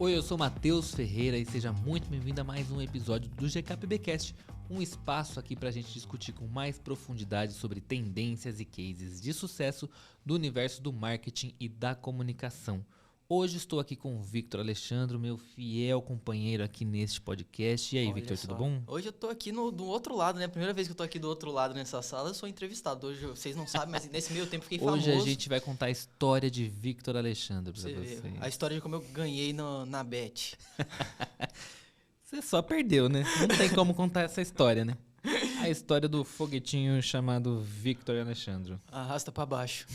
Oi, eu sou Matheus Ferreira e seja muito bem-vindo a mais um episódio do GKPBcast, um espaço aqui pra gente discutir com mais profundidade sobre tendências e cases de sucesso do universo do marketing e da comunicação. Hoje estou aqui com o Victor Alexandre, meu fiel companheiro aqui neste podcast. E aí, Olha Victor, só. tudo bom? Hoje eu tô aqui do outro lado, né? Primeira vez que eu tô aqui do outro lado nessa sala, eu sou entrevistado. Hoje vocês não sabem, mas nesse meio tempo fiquei famoso. Hoje a gente vai contar a história de Victor Alexandre pra vocês. A história de como eu ganhei na Bet. Você só perdeu, né? Não tem como contar essa história, né? A história do foguetinho chamado Victor Alexandre. Arrasta pra baixo.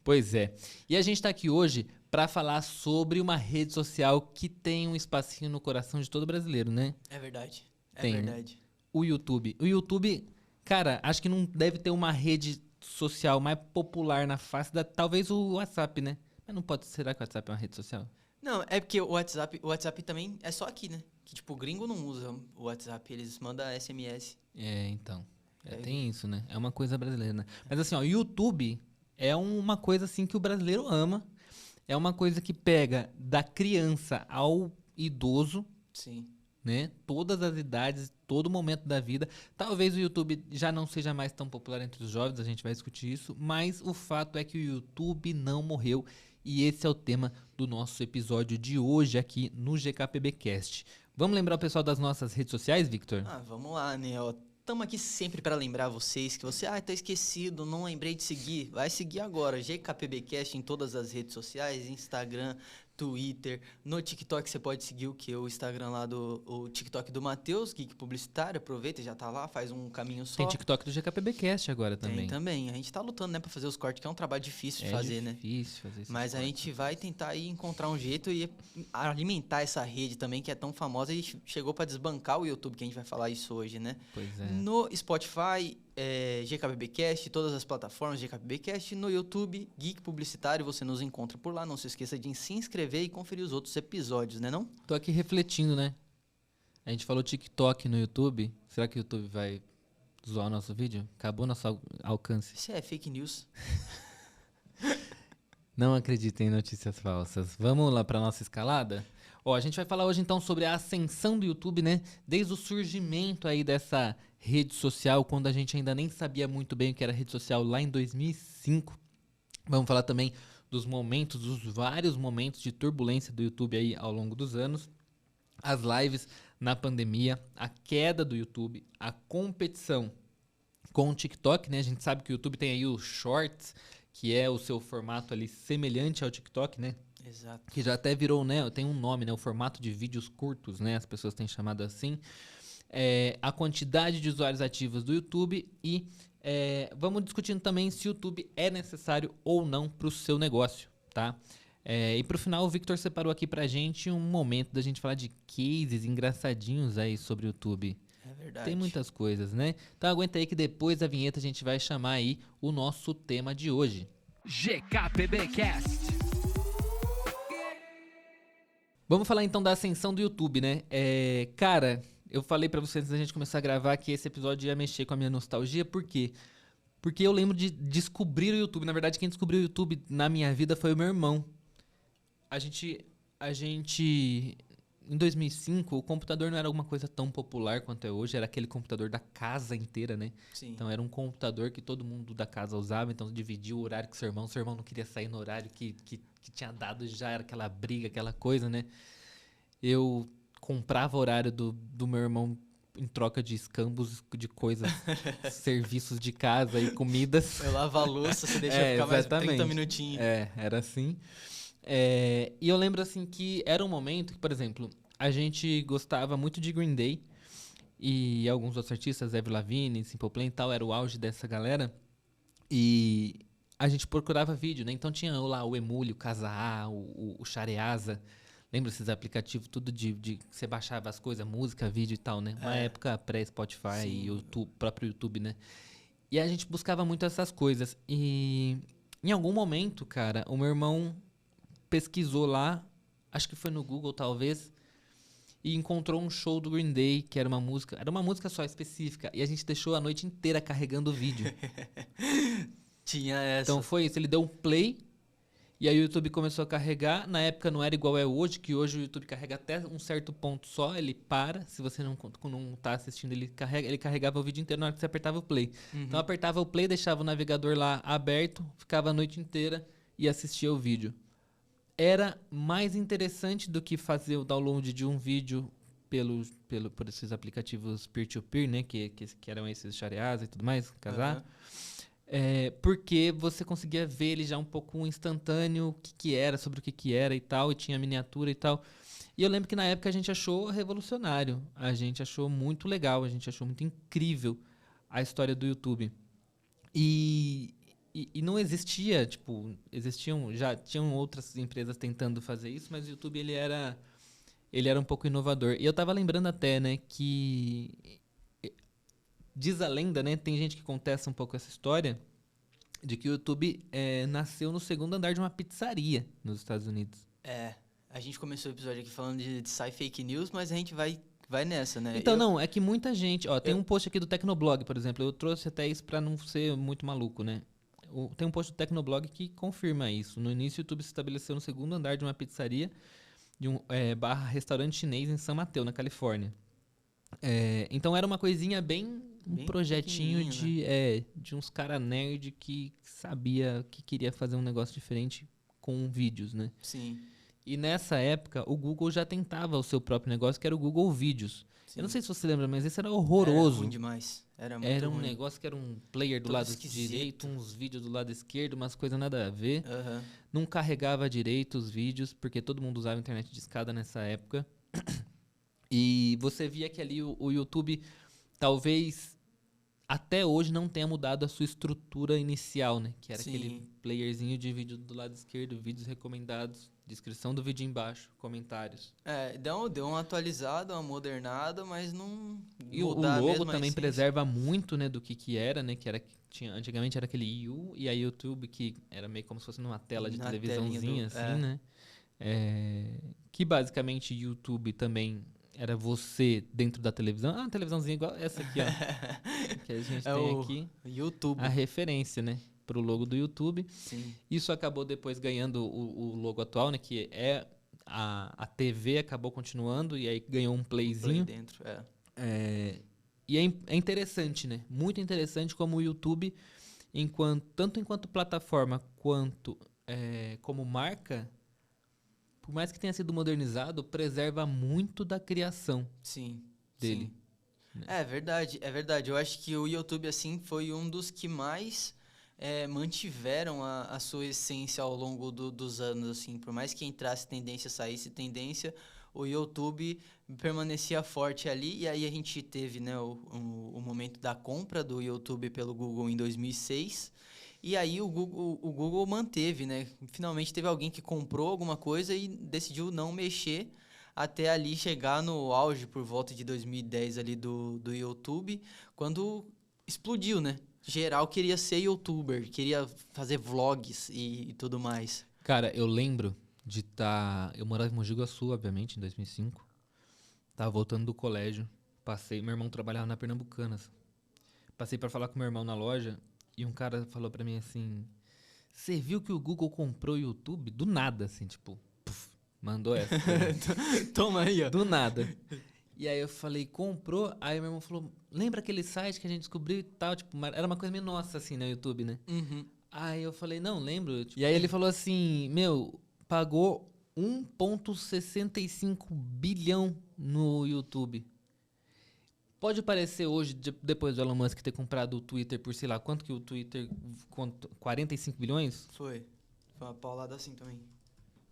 Pois é. E a gente tá aqui hoje pra falar sobre uma rede social que tem um espacinho no coração de todo brasileiro, né? É verdade. É Tem, né? verdade. O YouTube. O YouTube, cara, acho que não deve ter uma rede social mais popular na face da... Talvez o WhatsApp, né? Mas não pode... Será que o WhatsApp é uma rede social? Não, é porque o WhatsApp também é só aqui, né? Que tipo, o gringo não usa o WhatsApp, eles mandam SMS. É, então. Tem isso, né? É uma coisa brasileira, né? Mas assim, ó, o YouTube é uma coisa assim que o brasileiro ama. É uma coisa que pega da criança ao idoso, Sim. né? Todas as idades, todo momento da vida. Talvez o YouTube já não seja mais tão popular entre os jovens, a gente vai discutir isso, mas o fato é que o YouTube não morreu e esse é o tema do nosso episódio de hoje aqui no GKPBcast. Vamos lembrar o pessoal das nossas redes sociais, Victor? Vamos lá, né? Estamos aqui sempre para lembrar vocês que você, tá esquecido, não lembrei de seguir. Vai seguir agora, GKPBcast em todas as redes sociais, Instagram, Twitter, no TikTok você pode seguir o Instagram lá o TikTok do Matheus, Geek Publicitário, aproveita, já tá lá, faz um caminho só. Tem TikTok do GKPBcast agora também. Tem também, a gente tá lutando, né, pra fazer os cortes, que é um trabalho difícil de fazer, né? É difícil fazer isso. Mas a gente vai tentar aí encontrar um jeito e alimentar essa rede também, que é tão famosa e chegou para desbancar o YouTube, que a gente vai falar isso hoje, né? Pois é. No Spotify, GKPBcast, todas as plataformas GKPBcast, no YouTube, Geek Publicitário, você nos encontra por lá. Não se esqueça de se inscrever e conferir os outros episódios, né não? Tô aqui refletindo, né? A gente falou TikTok no YouTube. Será que o YouTube vai zoar o nosso vídeo? Acabou nosso alcance. Isso é fake news. Não acreditem em notícias falsas. Vamos lá para nossa escalada? Ó, a gente vai falar hoje então sobre a ascensão do YouTube, né? Desde o surgimento aí dessa rede social, quando a gente ainda nem sabia muito bem o que era rede social lá em 2005. Vamos falar também dos momentos, dos vários momentos de turbulência do YouTube aí ao longo dos anos. As lives na pandemia, a queda do YouTube, a competição com o TikTok, né? A gente sabe que o YouTube tem aí o Shorts, que é o seu formato ali semelhante ao TikTok, né? Exato. Que já até virou, né? Tem um nome, né? O formato de vídeos curtos, né? As pessoas têm chamado assim. A quantidade de usuários ativos do YouTube e vamos discutindo também se o YouTube é necessário ou não para o seu negócio, tá? E pro final o Victor separou aqui pra gente um momento da gente falar de cases engraçadinhos aí sobre o YouTube. É verdade. Tem muitas coisas, né? Então aguenta aí que depois da vinheta a gente vai chamar aí o nosso tema de hoje. GKPBcast. Vamos falar então da ascensão do YouTube, né? Cara, eu falei pra vocês antes da gente começar a gravar que esse episódio ia mexer com a minha nostalgia, por quê? Porque eu lembro de descobrir o YouTube. Na verdade, quem descobriu o YouTube na minha vida foi o meu irmão. A gente, em 2005, o computador não era alguma coisa tão popular quanto é hoje. Era aquele computador da casa inteira, né? Sim. Então era um computador que todo mundo da casa usava. Então dividia o horário com seu irmão. Seu irmão não queria sair no horário que tinha dado, já era aquela briga, aquela coisa, né? Eu comprava o horário do meu irmão em troca de escambos de coisas, serviços de casa e comidas. Eu lavo a louça, você deixa ficar mais 30 minutinhos. Era assim. E eu lembro assim que era um momento que, por exemplo, a gente gostava muito de Green Day e alguns outros artistas, Avril Lavigne, Simple Plan e tal, era o auge dessa galera. E a gente procurava vídeo, né? Então tinha lá o Emule, o Casa A, o Shareasa. Lembra esses aplicativos, tudo de você baixava as coisas, música, vídeo e tal, né? Uma época pré-Spotify e YouTube, próprio YouTube, né? E a gente buscava muito essas coisas. E em algum momento, cara, o meu irmão pesquisou lá, acho que foi no Google talvez, e encontrou um show do Green Day, que era uma música só específica, e a gente deixou a noite inteira carregando o vídeo. Tinha essa. Então foi isso, ele deu um play E aí o YouTube começou a carregar. Na época não era igual é hoje, que hoje o YouTube carrega até um certo ponto só, ele para. Se você não tá assistindo, ele carregava o vídeo inteiro na hora que você apertava o play. Então eu apertava o play, deixava o navegador lá aberto, ficava a noite inteira e assistia o vídeo. Era mais interessante do que fazer o download de um vídeo por esses aplicativos peer-to-peer, né? Que eram esses Shareas e tudo mais, casar. Porque você conseguia ver ele já um pouco instantâneo, o que era, sobre o que era e tal, e tinha miniatura e tal. E eu lembro que na época a gente achou revolucionário, a gente achou muito legal, a gente achou muito incrível a história do YouTube. E não existia, tipo, já tinham outras empresas tentando fazer isso, mas o YouTube ele era um pouco inovador. E eu tava lembrando até, né, que diz a lenda, né, tem gente que contesta um pouco essa história, de que o YouTube nasceu no segundo andar de uma pizzaria nos Estados Unidos. A gente começou o episódio aqui falando de sci fake news, mas a gente vai nessa, né? Então, não, é que muita gente... Ó, tem um post aqui do Tecnoblog, por exemplo. Eu trouxe até isso pra não ser muito maluco, né? Tem um post do Tecnoblog que confirma isso. No início, o YouTube se estabeleceu no segundo andar de uma pizzaria de um barra restaurante chinês em San Mateo, na Califórnia. Então, era uma coisinha bem projetinho de uns cara nerd que sabia que queria fazer um negócio diferente com vídeos, né? Sim. E nessa época, o Google já tentava o seu próprio negócio, que era o Google Vídeos. Sim. Eu não sei se você lembra, mas esse era horroroso. Era ruim demais. Era muito Era um ruim. negócio que era um player do Todo lado esquisito. direito, uns vídeos do lado esquerdo, umas coisas nada a ver. Aham. Não carregava direito os vídeos, porque todo mundo usava internet de escada nessa época. E você via que ali o YouTube, talvez até hoje não tenha mudado a sua estrutura inicial, né? Que era Sim. aquele playerzinho de vídeo do lado esquerdo, vídeos recomendados, descrição do vídeo embaixo, comentários. Deu uma atualizada, uma modernada, mas não E o mudar logo mesmo a também essência. preserva muito, né, do que era, né? Antigamente era aquele IU e aí YouTube, que era meio como se fosse numa tela de Na televisãozinha, telinha assim, né? Que basicamente YouTube também era você dentro da televisão. Ah, uma televisãozinha igual essa aqui, ó. Que a gente tem o aqui. YouTube. A referência, né? Pro logo do YouTube. Sim. Isso acabou depois ganhando o logo atual, né? Que é a TV acabou continuando e aí ganhou um Play playzinho. dentro, E é interessante, né? Muito interessante como o YouTube, tanto enquanto plataforma quanto como marca, por mais que tenha sido modernizado, preserva muito da criação Sim. dele. Sim. É verdade. Eu acho que o YouTube, assim, foi um dos que mais mantiveram a sua essência ao longo dos anos, assim. Por mais que entrasse tendência, saísse tendência, o YouTube permanecia forte ali. E aí a gente teve, né, o momento da compra do YouTube pelo Google em 2006. E aí o Google manteve, né? Finalmente teve alguém que comprou alguma coisa e decidiu não mexer até ali chegar no auge por volta de 2010 ali do YouTube, quando explodiu, né? Geral queria ser youtuber, queria fazer vlogs e tudo mais. Cara, eu lembro de eu morava em Mogi Guaçu, obviamente, em 2005. Tava voltando do colégio. Meu irmão trabalhava na Pernambucanas. Passei pra falar com meu irmão na loja e um cara falou pra mim assim: "Você viu que o Google comprou o YouTube?" Do nada, assim, tipo, puf, mandou essa. Toma aí, ó. Do nada. E aí eu falei: "Comprou?" Aí meu irmão falou: "Lembra aquele site que a gente descobriu e tal?" Tipo, era uma coisa meio nossa, assim, no YouTube, né? Uhum. Aí eu falei: "Não, lembro." E aí ele falou assim: "Meu, pagou 1,65 bilhão no YouTube." Pode parecer hoje, depois do Elon Musk ter comprado o Twitter por, sei lá, quanto que o Twitter... 45 bilhões? Foi uma paulada assim também.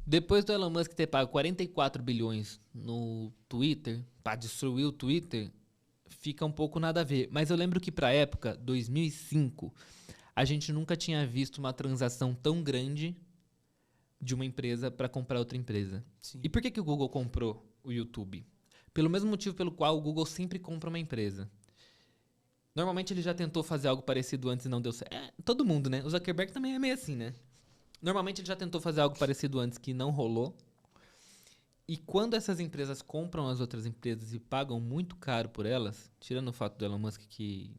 Depois do Elon Musk ter pago 44 bilhões no Twitter, pra destruir o Twitter, fica um pouco nada a ver. Mas eu lembro que pra época, 2005, a gente nunca tinha visto uma transação tão grande de uma empresa pra comprar outra empresa. Sim. E por que o Google comprou o YouTube? Pelo mesmo motivo pelo qual o Google sempre compra uma empresa. Normalmente ele já tentou fazer algo parecido antes e não deu certo. Todo mundo, né? O Zuckerberg também é meio assim, né? Normalmente ele já tentou fazer algo parecido antes que não rolou. E quando essas empresas compram as outras empresas e pagam muito caro por elas, tirando o fato do Elon Musk que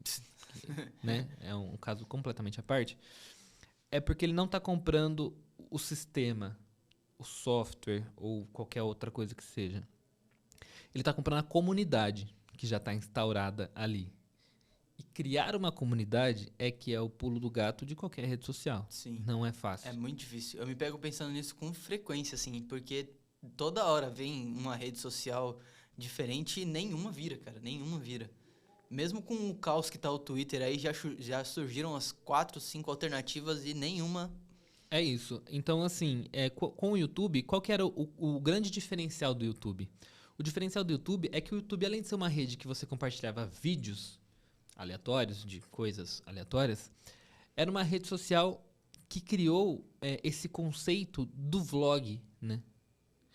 né, é um caso completamente à parte, é porque ele não está comprando o sistema, o software ou qualquer outra coisa que seja. Ele está comprando a comunidade que já está instaurada ali. E criar uma comunidade é que é o pulo do gato de qualquer rede social. Sim. Não é fácil. É muito difícil. Eu me pego pensando nisso com frequência, assim, porque toda hora vem uma rede social diferente e nenhuma vira, cara. Nenhuma vira. Mesmo com o caos que tá o Twitter aí, já surgiram as 4, 5 alternativas e nenhuma... É isso. Então, assim, com o YouTube, qual que era o grande diferencial do YouTube? O diferencial do YouTube é que o YouTube, além de ser uma rede que você compartilhava vídeos aleatórios, de coisas aleatórias, era uma rede social que criou esse conceito do vlog, né?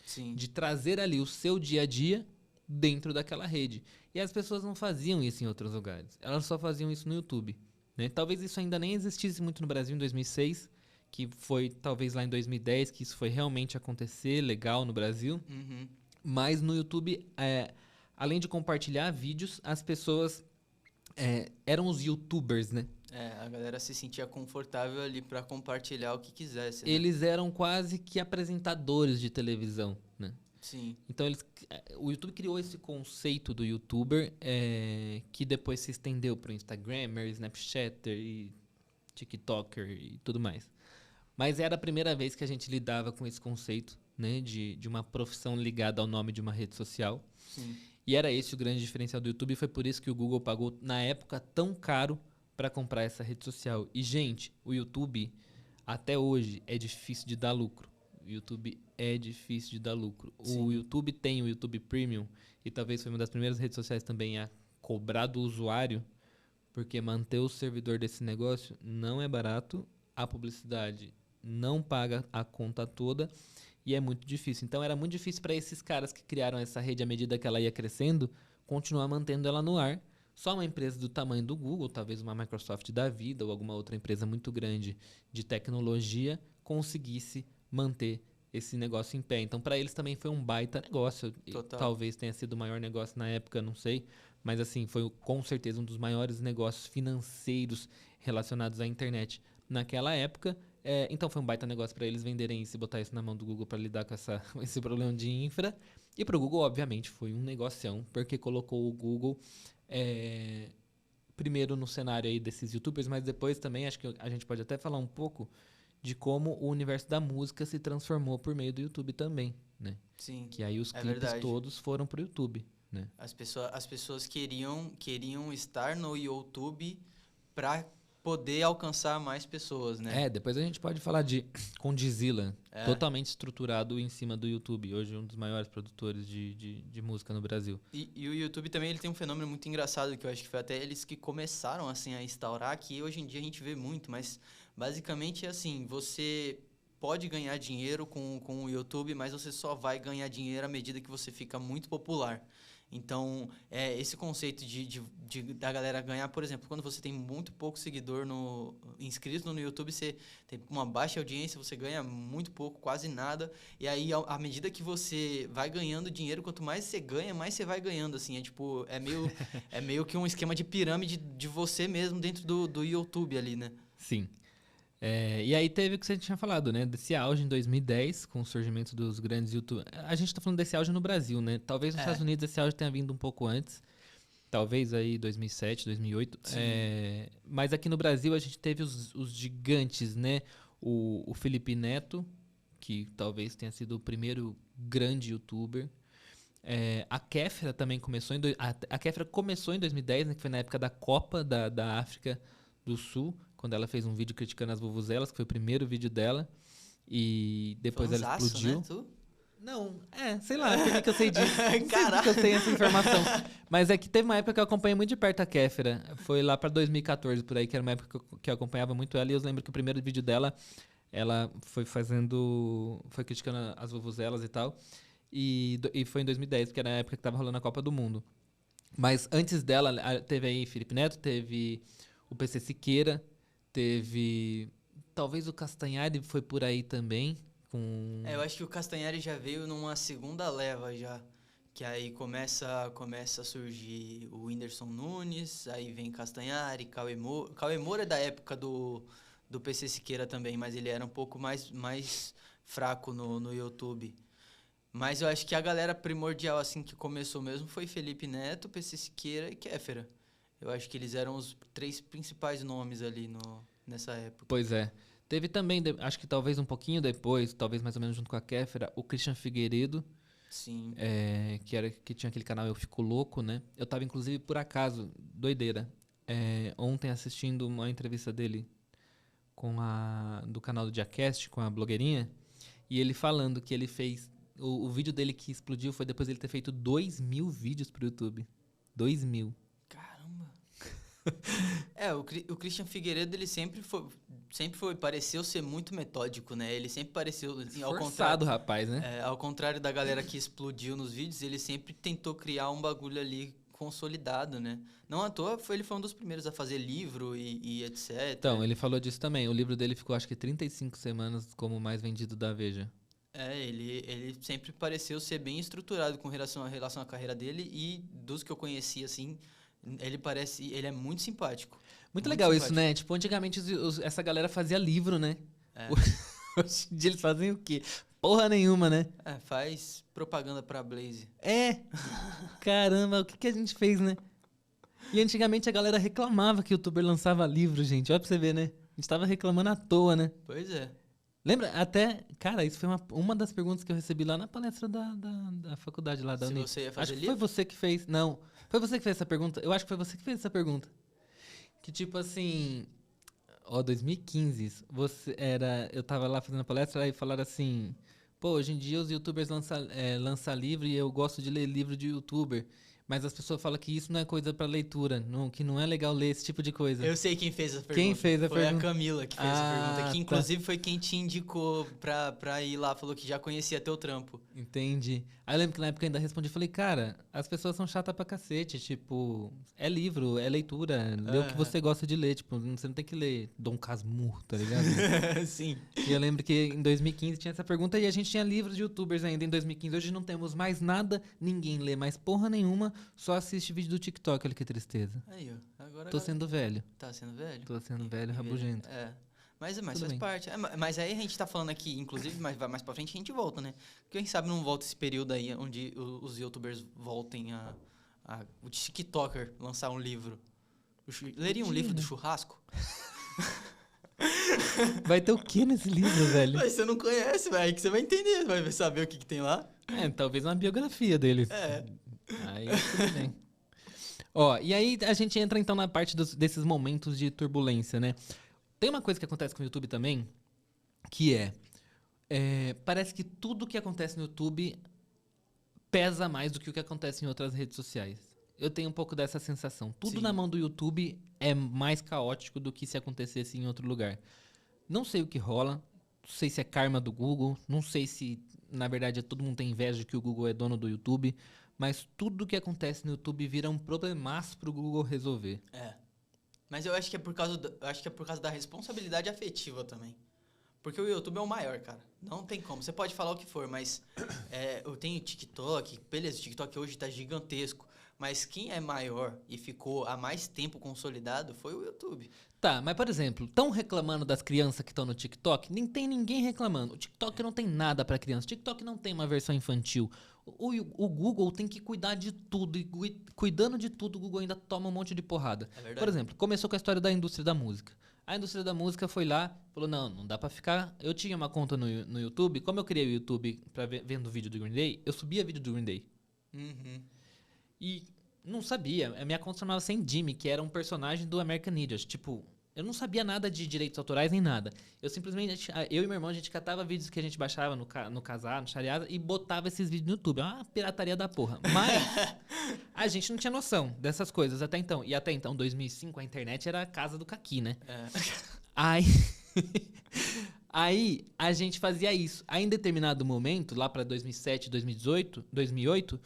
Sim. De trazer ali o seu dia a dia dentro daquela rede. E as pessoas não faziam isso em outros lugares. Elas só faziam isso no YouTube, né? Talvez isso ainda nem existisse muito no Brasil em 2006, que foi talvez lá em 2010 que isso foi realmente acontecer, legal no Brasil. Uhum. Mas no YouTube, além de compartilhar vídeos, as pessoas eram os YouTubers, né? A galera se sentia confortável ali pra compartilhar o que quisesse, né? Eles eram quase que apresentadores de televisão, né? Sim. Então, o YouTube criou esse conceito do YouTuber que depois se estendeu para o Instagrammer, Snapchatter e TikToker e tudo mais. Mas era a primeira vez que a gente lidava com esse conceito, né, de uma profissão ligada ao nome de uma rede social. Sim. E era esse o grande diferencial do YouTube. E foi por isso que o Google pagou, na época, tão caro para comprar essa rede social. E, gente, o YouTube, até hoje, é difícil de dar lucro. O YouTube é difícil de dar lucro. Sim. O YouTube tem o YouTube Premium, e talvez foi uma das primeiras redes sociais também a cobrar do usuário, porque manter o servidor desse negócio não é barato, a publicidade não paga a conta toda, e é muito difícil. Então era muito difícil para esses caras que criaram essa rede à medida que ela ia crescendo, continuar mantendo ela no ar. Só uma empresa do tamanho do Google, talvez uma Microsoft da vida ou alguma outra empresa muito grande de tecnologia, conseguisse manter esse negócio em pé. Então, para eles também foi um baita negócio. Total. Talvez tenha sido o maior negócio na época, não sei. Mas, assim, foi com certeza um dos maiores negócios financeiros relacionados à internet naquela época. Então, foi um baita negócio para eles venderem isso e botar isso na mão do Google para lidar com esse problema de infra. E para o Google, obviamente, foi um negocião, porque colocou o Google primeiro no cenário aí desses YouTubers, mas depois também acho que a gente pode até falar um pouco de como o universo da música se transformou por meio do YouTube também, né? Sim. Que aí os clipes verdade. todos foram pro YouTube, né? As pessoas queriam estar no YouTube pra poder alcançar mais pessoas, né? Depois a gente pode falar de Condzilla, totalmente estruturado em cima do YouTube. Hoje um dos maiores produtores de música no Brasil. E o YouTube também ele tem um fenômeno muito engraçado, que eu acho que foi até eles que começaram assim, a instaurar, que hoje em dia a gente vê muito, mas basicamente é assim, você pode ganhar dinheiro com o YouTube, mas você só vai ganhar dinheiro à medida que você fica muito popular. Então, esse conceito da galera ganhar, por exemplo, quando você tem muito pouco seguidor inscrito no YouTube, você tem uma baixa audiência, você ganha muito pouco, quase nada. E aí, à medida que você vai ganhando dinheiro, quanto mais você ganha, mais você vai ganhando, assim. É meio que um esquema de pirâmide de você mesmo dentro do YouTube ali, né? Sim. E aí teve o que você tinha falado, né? Desse auge em 2010, com o surgimento dos grandes YouTube. A gente tá falando desse auge no Brasil, né? Talvez nos Estados Unidos esse auge tenha vindo um pouco antes. Talvez aí 2007, 2008. Mas aqui no Brasil a gente teve os gigantes, né? O Felipe Neto, que talvez tenha sido o primeiro grande YouTuber. A Kéfera também começou a Kéfera começou em 2010, né? Que foi na época da Copa da África do Sul, quando ela fez um vídeo criticando as vuvuzelas, que foi o primeiro vídeo dela. E depois ela explodiu. Né, tu? Não, sei lá, por que eu sei disso? Não sei por Caraca. que eu tenho essa informação. Mas é que teve uma época que eu acompanhei muito de perto a Kéfera. Foi lá pra 2014, por aí, que era uma época que eu acompanhava muito ela. E eu lembro que o primeiro vídeo dela, ela foi criticando as vuvuzelas e tal. E foi em 2010, porque era a época que tava rolando a Copa do Mundo. Mas antes dela, teve aí Felipe Neto, teve o PC Siqueira, teve talvez o Castanhari foi por aí também. Eu acho que o Castanhari já veio numa segunda leva já. Que aí começa a surgir o Whindersson Nunes, aí vem Castanhari, Cauê Moura. Cauê Moura é da época do do PC Siqueira também, mas ele era um pouco mais fraco no YouTube. Mas eu acho que a galera primordial, assim, que começou mesmo foi Felipe Neto, PC Siqueira e Kéfera. Eu acho que eles eram os 3 principais nomes ali nessa época. Pois é. Teve também, acho que talvez um pouquinho depois, talvez mais ou menos junto com a Kéfera, o Christian Figueiredo, Sim. que tinha aquele canal Eu Fico Louco, né? Eu tava, inclusive, por acaso, doideira, ontem assistindo uma entrevista dele do canal do Diacast, com a blogueirinha, e ele falando que ele fez... O vídeo dele que explodiu foi depois de ele ter feito 2.000 vídeos pro YouTube. 2.000. Caramba. O Christian Figueiredo, ele sempre pareceu ser muito metódico, né? Ele sempre pareceu... Assim, Forçado, rapaz, né? Ao contrário da galera que explodiu nos vídeos, ele sempre tentou criar um bagulho ali consolidado, né? Não à toa, ele foi um dos primeiros a fazer livro e etc. Então, ele falou disso também. O livro dele ficou, acho que 35 semanas como o mais vendido da Veja. Ele sempre pareceu ser bem estruturado com relação à carreira dele, e dos que eu conheci, assim, ele é muito simpático. Muito legal simpático. Isso, né? Tipo, antigamente essa galera fazia livro, né? Hoje em dia eles fazem o quê? Porra nenhuma, né? Faz propaganda pra Blaze. Caramba, o que a gente fez, né? E antigamente a galera reclamava que o youtuber lançava livro, gente. Olha pra você ver, né? A gente tava reclamando à toa, né? Pois é. Lembra? Até, cara, isso foi uma das perguntas que eu recebi lá na palestra da faculdade lá da Unip. Se você ia fazer livro? Foi você que fez. Não, foi você que fez essa pergunta? Eu acho que foi você que fez essa pergunta. Que tipo assim... 2015, eu tava lá fazendo a palestra e falaram assim... Pô, hoje em dia os youtubers lançam livro e eu gosto de ler livro de youtuber. Mas as pessoas falam que isso não é coisa pra leitura, que não é legal ler esse tipo de coisa. Eu sei quem fez essa pergunta. Quem fez a pergunta? Foi a Camila que fez essa pergunta. Que inclusive foi quem te indicou pra ir lá. Falou que já conhecia teu trampo. Entendi. Aí eu lembro que na época eu ainda respondi. Falei, cara, as pessoas são chatas pra cacete. Tipo, é livro, é leitura. Lê o que você gosta de ler. Tipo, você não tem que ler Dom Casmurro, tá ligado? Sim. E eu lembro que em 2015 tinha essa pergunta e a gente tinha livros de youtubers ainda em 2015. Hoje não temos mais nada, ninguém lê mais porra nenhuma, só assiste vídeo do TikTok. Olha que tristeza. Aí, ó. Agora Tô sendo velho. Tá sendo velho? Tô sendo velho, rabugento. Mas faz parte. Mas aí a gente tá falando aqui, inclusive, mais pra frente a gente volta, né? Quem sabe não volta esse período aí onde os youtubers voltem o TikToker lançar um livro. Leria um livro do churrasco? Vai ter o que nesse livro, velho? Mas você não conhece, velho. Aí que você vai entender, vai saber o que tem lá. Talvez uma biografia deles. Aí tudo bem. E aí a gente entra então na parte desses momentos de turbulência, né? Tem uma coisa que acontece com o YouTube também, que parece que tudo que acontece no YouTube pesa mais do que o que acontece em outras redes sociais. Eu tenho um pouco dessa sensação. Tudo Sim. na mão do YouTube é mais caótico do que se acontecesse em outro lugar. Não sei o que rola, não sei se é karma do Google, não sei se, na verdade, todo mundo tem inveja de que o Google é dono do YouTube, mas tudo que acontece no YouTube vira um problemaço pro Google resolver. Mas eu acho que é por causa da responsabilidade afetiva também. Porque o YouTube é o maior, cara. Não tem como. Você pode falar o que for, mas eu tenho TikTok. Beleza, o TikTok hoje tá gigantesco. Mas quem é maior e ficou há mais tempo consolidado foi o YouTube. Tá, mas por exemplo, estão reclamando das crianças que estão no TikTok? Nem tem ninguém reclamando. O TikTok não tem nada pra criança. O TikTok não tem uma versão infantil. O Google tem que cuidar de tudo. E cuidando de tudo, o Google ainda toma um monte de porrada. É verdade. Por exemplo, começou com a história da indústria da música. A indústria da música foi lá, falou, não dá pra ficar... Eu tinha uma conta no YouTube. Como eu criei o YouTube vendo vídeo do Green Day, eu subia vídeo do Green Day. Uhum. E não sabia. A minha conta chamava Sem Jimmy, que era um personagem do American Idiot. Tipo, eu não sabia nada de direitos autorais nem nada. Eu e meu irmão, a gente catava vídeos que a gente baixava no Kazaa, no Shariada, e botava esses vídeos no YouTube. É uma pirataria da porra. Mas a gente não tinha noção dessas coisas até então. E até então, 2005, a internet era a casa do Caqui, né? Aí a gente fazia isso. Aí em determinado momento, lá pra 2007, 2008,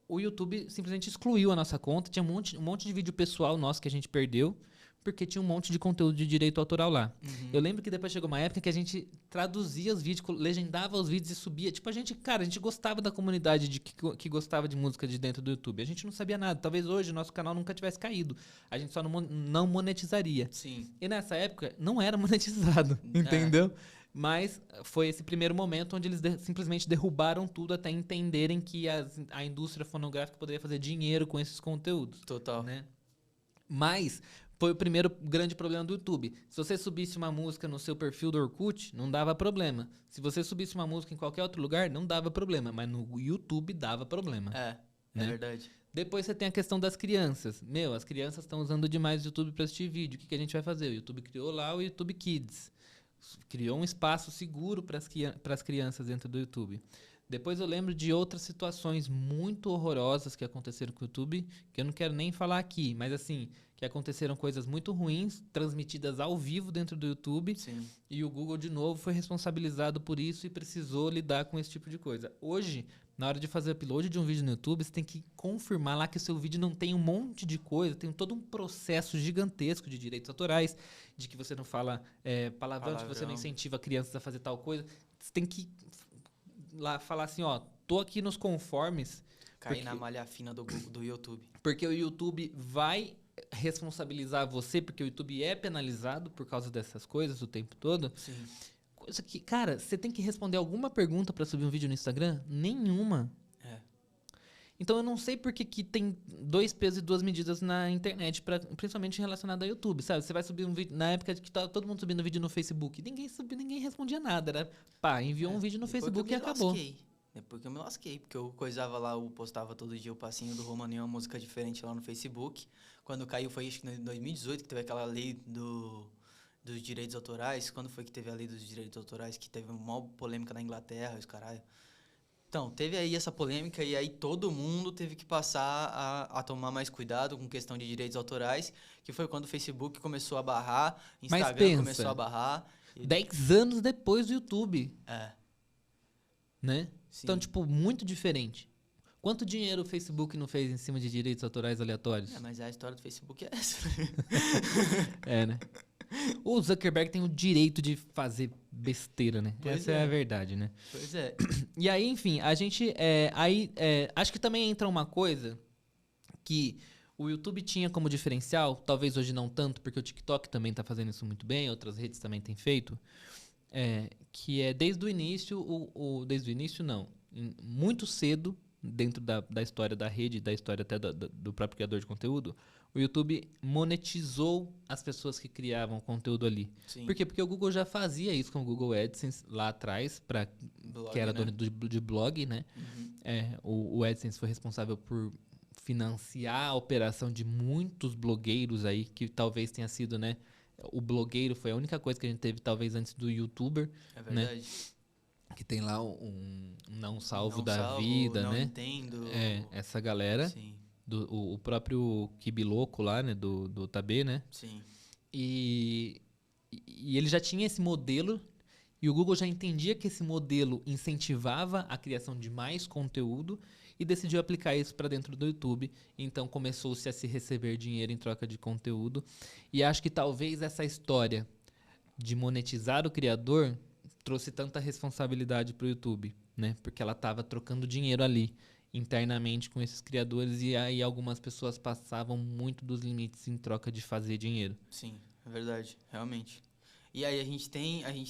o YouTube simplesmente excluiu a nossa conta. Tinha um monte de vídeo pessoal nosso que a gente perdeu. porque tinha um monte de conteúdo de direito autoral lá. Uhum. Eu lembro que depois chegou uma época que a gente traduzia os vídeos, legendava os vídeos e subia. Tipo, a gente gostava da comunidade que gostava de música de dentro do YouTube. A gente não sabia nada. Talvez hoje o nosso canal nunca tivesse caído. A gente só não monetizaria. Sim. E nessa época não era monetizado, entendeu? Mas foi esse primeiro momento onde eles simplesmente derrubaram tudo até entenderem que a indústria fonográfica poderia fazer dinheiro com esses conteúdos. Total. Né? Mas foi o primeiro grande problema do YouTube. Se você subisse uma música no seu perfil do Orkut, não dava problema. Se você subisse uma música em qualquer outro lugar, não dava problema. Mas no YouTube dava problema. É né? verdade. Depois você tem a questão das crianças. As crianças estão usando demais o YouTube para assistir vídeo. O que a gente vai fazer? O YouTube criou lá o YouTube Kids. Criou um espaço seguro para as crianças dentro do YouTube. Depois eu lembro de outras situações muito horrorosas que aconteceram com o YouTube, que eu não quero nem falar aqui, mas assim, que aconteceram coisas muito ruins, transmitidas ao vivo dentro do YouTube, Sim. e o Google, de novo, foi responsabilizado por isso e precisou lidar com esse tipo de coisa. Hoje, na hora de fazer upload de um vídeo no YouTube, você tem que confirmar lá que o seu vídeo não tem um monte de coisa, tem todo um processo gigantesco de direitos autorais, de que você não fala palavrão, de que você não incentiva crianças a fazer tal coisa. Você tem que lá falar assim, ó, tô aqui nos conformes. Cair na malha fina do YouTube. Porque o YouTube vai responsabilizar você, porque o YouTube é penalizado por causa dessas coisas o tempo todo. Sim. Coisa que, cara, você tem que responder alguma pergunta pra subir um vídeo no Instagram? Nenhuma. Então eu não sei por que tem 2 pesos e 2 medidas na internet, principalmente relacionado ao YouTube, sabe? Você vai subir um vídeo, na época que tava todo mundo subindo vídeo no Facebook, ninguém respondia nada, era enviou um vídeo no Facebook e acabou. Depois que eu me lasquei, porque eu coisava lá, eu postava todo dia o passinho do Romaninho, uma música diferente lá no Facebook. Quando caiu foi acho que em 2018 que teve aquela lei dos direitos autorais. Quando foi que teve a lei dos direitos autorais, que teve uma maior polêmica na Inglaterra, os caralho. Então, teve aí essa polêmica e aí todo mundo teve que passar a tomar mais cuidado com questão de direitos autorais, que foi quando o Facebook começou a barrar, Instagram começou a barrar. 10 anos depois do YouTube. Né? Sim. Então, tipo, muito diferente. Quanto dinheiro o Facebook não fez em cima de direitos autorais aleatórios? Mas a história do Facebook é essa. Né? O Zuckerberg tem o direito de fazer besteira, né? Essa é a verdade, né? Pois é. E aí, enfim, a gente... acho que também entra uma coisa que o YouTube tinha como diferencial, talvez hoje não tanto, porque o TikTok também está fazendo isso muito bem, outras redes também têm feito, que é desde o início, desde o início não, muito cedo, dentro da história da rede, da história até do próprio criador de conteúdo, o YouTube monetizou as pessoas que criavam conteúdo ali. Sim. Por quê? Porque o Google já fazia isso com o Google AdSense lá atrás, que era dono de blog, né? Uhum. O AdSense foi responsável por financiar a operação de muitos blogueiros aí, que talvez tenha sido, né? O blogueiro foi a única coisa que a gente teve, talvez, antes do YouTuber. É verdade. Né? Que tem lá um não salvo da vida, não né? Entendo. Essa galera. Sim. O próprio Kibiloco lá, né? Do Tabê, né? Sim. E ele já tinha esse modelo e o Google já entendia que esse modelo incentivava a criação de mais conteúdo e decidiu aplicar isso para dentro do YouTube. Então começou-se a se receber dinheiro em troca de conteúdo. E acho que talvez essa história de monetizar o criador trouxe tanta responsabilidade para o YouTube, né? Porque ela estava trocando dinheiro ali internamente com esses criadores e aí algumas pessoas passavam muito dos limites em troca de fazer dinheiro. Sim, é verdade, realmente. E aí a gente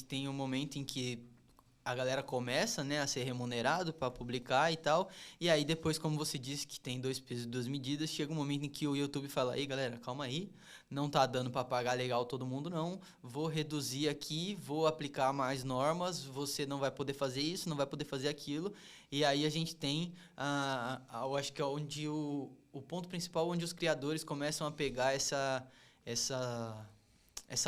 tem um momento em que a galera começa, né, a ser remunerado para publicar e tal, e aí depois, como você disse, que tem 2 pesos e 2 medidas, chega um momento em que o YouTube fala, ei galera, calma aí, não tá dando para pagar legal todo mundo não, vou reduzir aqui, vou aplicar mais normas, você não vai poder fazer isso, não vai poder fazer aquilo, e aí a gente tem, eu acho que é onde o ponto principal, onde os criadores começam a pegar essa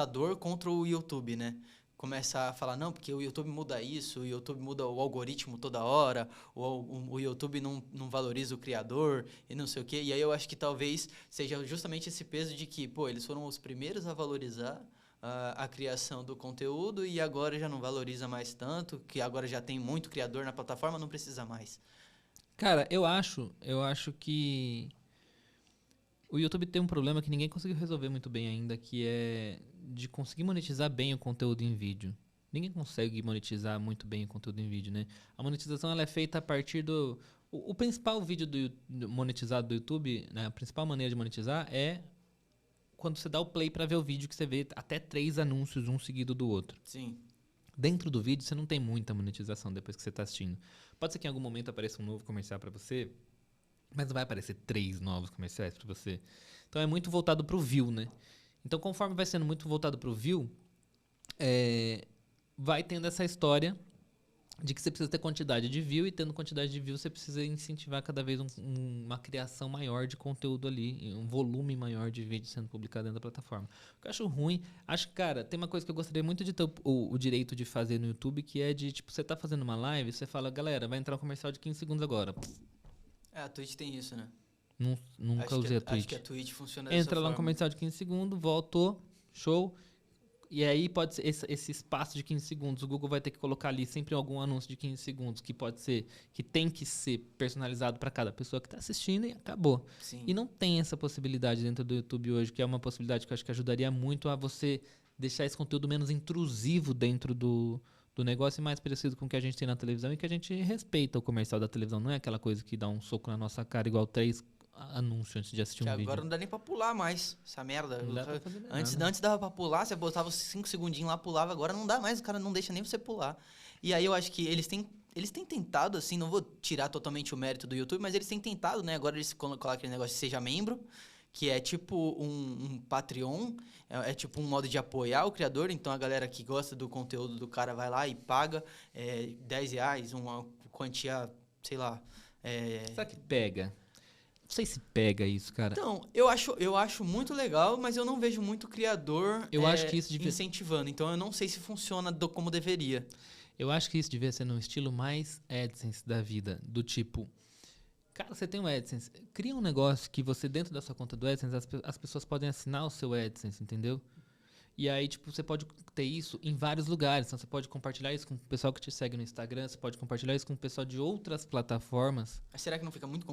dor contra o YouTube, né? Começa a falar, não, porque o YouTube muda isso, o YouTube muda o algoritmo toda hora, o YouTube não valoriza o criador e não sei o quê. E aí eu acho que talvez seja justamente esse peso de que, pô, eles foram os primeiros a valorizar a criação do conteúdo e agora já não valoriza mais tanto, que agora já tem muito criador na plataforma, não precisa mais. Cara, eu acho que O YouTube tem um problema que ninguém conseguiu resolver muito bem ainda, que é de conseguir monetizar bem o conteúdo em vídeo. Ninguém consegue monetizar muito bem o conteúdo em vídeo, né? A monetização ela é feita a partir do... O principal vídeo monetizado do YouTube, né? A principal maneira de monetizar é quando você dá o play para ver o vídeo, que você vê até 3 anúncios, um seguido do outro. Sim. Dentro do vídeo, você não tem muita monetização depois que você está assistindo. Pode ser que em algum momento apareça um novo comercial para você, mas não vai aparecer 3 novos comerciais para você. Então é muito voltado para o view, né? Então conforme vai sendo muito voltado para o view, vai tendo essa história de que você precisa ter quantidade de view, e tendo quantidade de view você precisa incentivar cada vez uma criação maior de conteúdo ali, um volume maior de vídeo sendo publicado dentro da plataforma. O que eu acho ruim, acho que, cara, tem uma coisa que eu gostaria muito de ter o direito de fazer no YouTube, que é de, tipo, você tá fazendo uma live, você fala, galera, vai entrar um comercial de 15 segundos agora. A Twitch tem isso, né? Nunca usei a Twitch. Acho que a Twitch funciona dessa Entra lá um forma. comercial de 15 segundos, voltou, show. E aí pode ser esse espaço de 15 segundos, o Google vai ter que colocar ali sempre algum anúncio de 15 segundos, que pode ser, que tem que ser personalizado para cada pessoa que está assistindo, e acabou. Sim. E não tem essa possibilidade dentro do YouTube hoje, que é uma possibilidade que eu acho que ajudaria muito a você deixar esse conteúdo menos intrusivo dentro do negócio e mais parecido com o que a gente tem na televisão, e que a gente respeita o comercial da televisão. Não é aquela coisa que dá um soco na nossa cara igual 3 anúncios antes de assistir Que um agora vídeo. não dá nem pra pular mais essa merda. Não dá pra fazer nada. Antes dava pra pular, você botava 5 segundinhos lá, pulava. Agora não dá mais, o cara não deixa nem você pular. E aí eu acho que eles têm tentado, assim, não vou tirar totalmente o mérito do YouTube, mas eles têm tentado, né? Agora eles colocam aquele negócio de seja membro, que é tipo um Patreon, é tipo um modo de apoiar o criador. Então a galera que gosta do conteúdo do cara vai lá e paga R$10, uma quantia, sei lá. Será que pega? Não sei se pega isso, cara. Então, eu acho muito legal, mas eu não vejo muito criador Eu acho que isso devia... incentivando. Então, eu não sei se funciona como deveria. Eu acho que isso devia ser num estilo mais AdSense da vida. Do tipo, cara, você tem um AdSense. Cria um negócio que você, dentro da sua conta do AdSense, as pessoas podem assinar o seu AdSense, entendeu? E aí, tipo, você pode ter isso em vários lugares. Então, você pode compartilhar isso com o pessoal que te segue no Instagram. Você pode compartilhar isso com o pessoal de outras plataformas. Mas será que não fica muito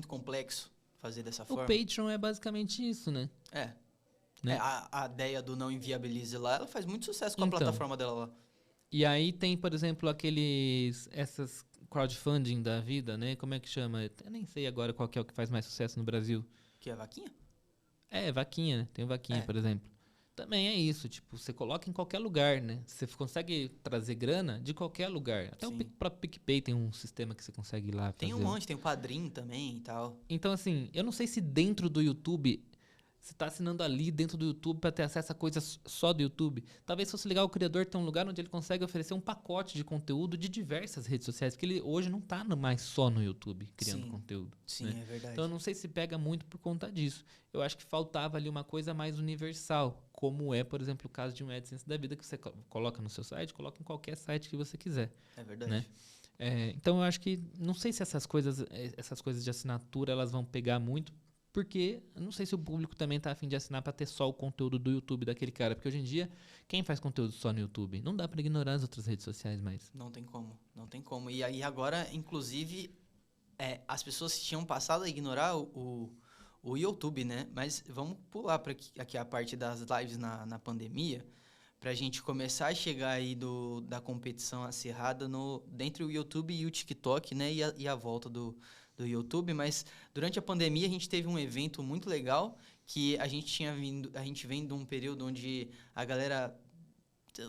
complexo fazer dessa O forma? Patreon é basicamente isso, né? Né? A ideia do não inviabilize lá, ela faz muito sucesso com a Então. plataforma dela lá. E aí tem, por exemplo, essas crowdfunding da vida, né? Como é que chama? Eu nem sei agora qual que é o que faz mais sucesso no Brasil. Que é a vaquinha? Vaquinha, né? Tem o Vaquinha, por exemplo. Também é isso, tipo, você coloca em qualquer lugar, né? Você consegue trazer grana de qualquer lugar. Até Sim. o próprio PicPay tem um sistema que você consegue ir lá fazer. Tem um monte, tem o Padrim também e tal. Então, assim, eu não sei se dentro do YouTube, você está assinando ali dentro do YouTube para ter acesso a coisas só do YouTube. Talvez fosse legal o criador ter um lugar onde ele consegue oferecer um pacote de conteúdo de diversas redes sociais, porque ele hoje não está mais só no YouTube criando Sim. conteúdo. Sim, né? é verdade. Então eu não sei se pega muito por conta disso. Eu acho que faltava ali uma coisa mais universal, como é, por exemplo, o caso de um AdSense da vida, que você coloca no seu site, coloca em qualquer site que você quiser. É verdade. Né? Então eu acho que, não sei se essas coisas de assinatura elas vão pegar muito, porque eu não sei se o público também tá a fim de assinar para ter só o conteúdo do YouTube daquele cara. Porque hoje em dia, quem faz conteúdo só no YouTube? Não dá para ignorar as outras redes sociais mais. Não tem como, não tem como. E aí agora, inclusive, as pessoas tinham passado a ignorar o YouTube, né? Mas vamos pular para aqui a parte das lives na pandemia, para a gente começar a chegar aí da competição acirrada entre o YouTube e o TikTok, né? E a volta do YouTube. Mas durante a pandemia a gente teve um evento muito legal, que a gente vem de um período onde a galera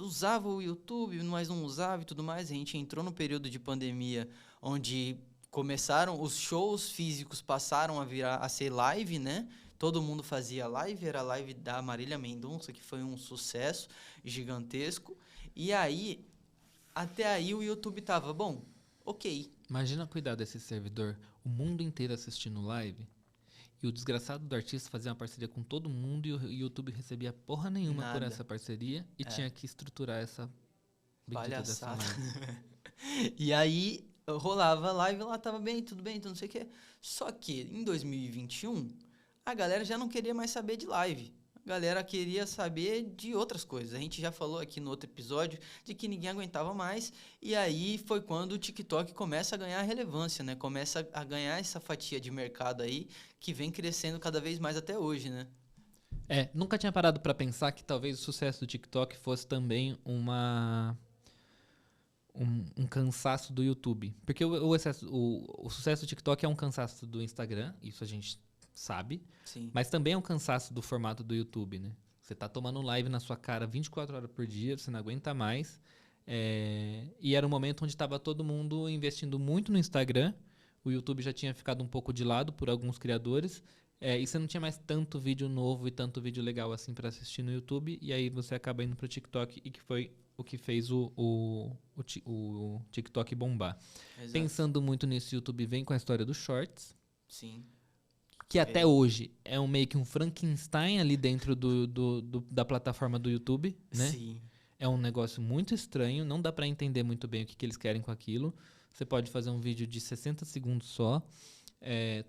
usava o YouTube, mas não usava e tudo mais. A gente entrou no período de pandemia onde começaram, os shows físicos passaram a ser live, né? Todo mundo fazia live, era a live da Marília Mendonça, que foi um sucesso gigantesco. E aí, até aí o YouTube tava, bom, ok. Imagina cuidar desse servidor, o mundo inteiro assistindo live, e o desgraçado do artista fazia uma parceria com todo mundo, e o YouTube recebia porra nenhuma por Nada. essa parceria, e tinha que estruturar essa bendita dessa Palhaçada. live. E aí, rolava a live lá, tava bem, tudo, não sei o quê. Só que, em 2021, a galera já não queria mais saber de live. galera queria saber de outras coisas. A gente já falou aqui no outro episódio de que ninguém aguentava mais, e aí foi quando o TikTok começa a ganhar relevância, né? Começa a ganhar essa fatia de mercado aí, que vem crescendo cada vez mais até hoje, né? Nunca tinha parado pra pensar que talvez o sucesso do TikTok fosse também um cansaço do YouTube. Porque o sucesso do TikTok é um cansaço do Instagram, isso a gente sabe, Sim. mas também é um cansaço do formato do YouTube, né? Você tá tomando live na sua cara 24 horas por dia, você não aguenta mais. E era um momento onde estava todo mundo investindo muito no Instagram. O YouTube já tinha ficado um pouco de lado por alguns criadores. E você não tinha mais tanto vídeo novo e tanto vídeo legal assim para assistir no YouTube. E aí você acaba indo pro TikTok, e que foi o que fez o TikTok bombar. Exato. Pensando muito nisso, o YouTube vem com a história dos Shorts, Sim. que até hoje é meio que um Frankenstein ali dentro da plataforma do YouTube, né? Sim. É um negócio muito estranho, não dá pra entender muito bem o que eles querem com aquilo. Você pode fazer um vídeo de 60 segundos só.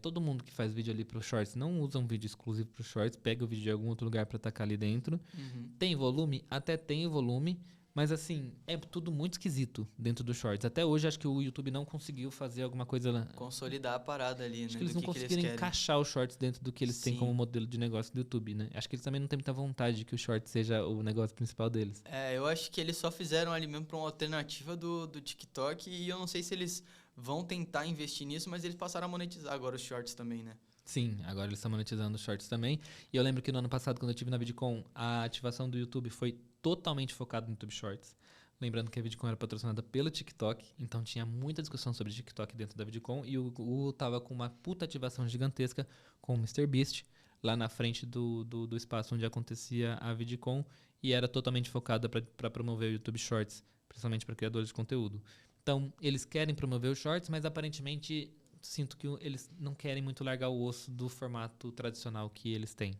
Todo mundo que faz vídeo ali pro Shorts não usa um vídeo exclusivo pro Shorts, pega o vídeo de algum outro lugar pra tacar ali dentro. Uhum. Tem volume? Até tem volume, mas assim, é tudo muito esquisito dentro do Shorts. Até hoje acho que o YouTube não conseguiu fazer alguma coisa lá. Consolidar a parada ali, Acho né? que eles do não que eles conseguiram querem. encaixar os Shorts dentro do que eles têm Sim. como modelo de negócio do YouTube, né? Acho que eles também não têm muita vontade de que o Shorts seja o negócio principal deles. Eu acho que eles só fizeram ali mesmo pra uma alternativa do TikTok, e eu não sei se eles vão tentar investir nisso, mas eles passaram a monetizar agora os shorts também, né? Sim, agora eles estão monetizando os Shorts também. E eu lembro que no ano passado, quando eu estive na VidCon, a ativação do YouTube foi totalmente focada no YouTube Shorts. Lembrando que a VidCon era patrocinada pelo TikTok, então tinha muita discussão sobre TikTok dentro da VidCon, e o tava com uma puta ativação gigantesca com o MrBeast lá na frente do espaço onde acontecia a VidCon, e era totalmente focada para promover o YouTube Shorts, principalmente para criadores de conteúdo. Então, eles querem promover os Shorts, mas aparentemente sinto que eles não querem muito largar o osso do formato tradicional que eles têm.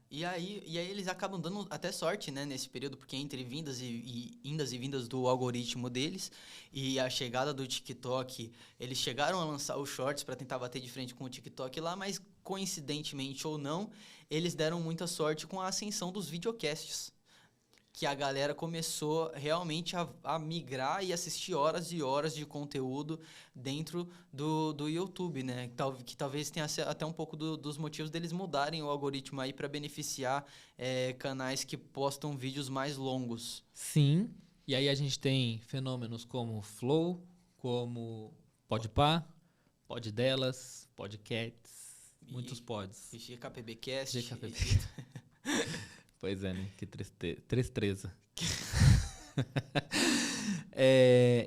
E aí eles acabam dando até sorte, né, nesse período, porque entre vindas e indas e vindas do algoritmo deles e a chegada do TikTok, eles chegaram a lançar os shorts para tentar bater de frente com o TikTok lá, mas coincidentemente ou não, eles deram muita sorte com a ascensão dos videocasts, que a galera começou realmente a migrar e assistir horas e horas de conteúdo dentro do YouTube, né? Que talvez tenha até um pouco dos motivos deles mudarem o algoritmo aí para beneficiar canais que postam vídeos mais longos. Sim, e aí a gente tem fenômenos como Flow, como Podpah, Poddelas, Podcats, muitos pods. GKPBcast. GKPB. Pois é, né? Que tristeza.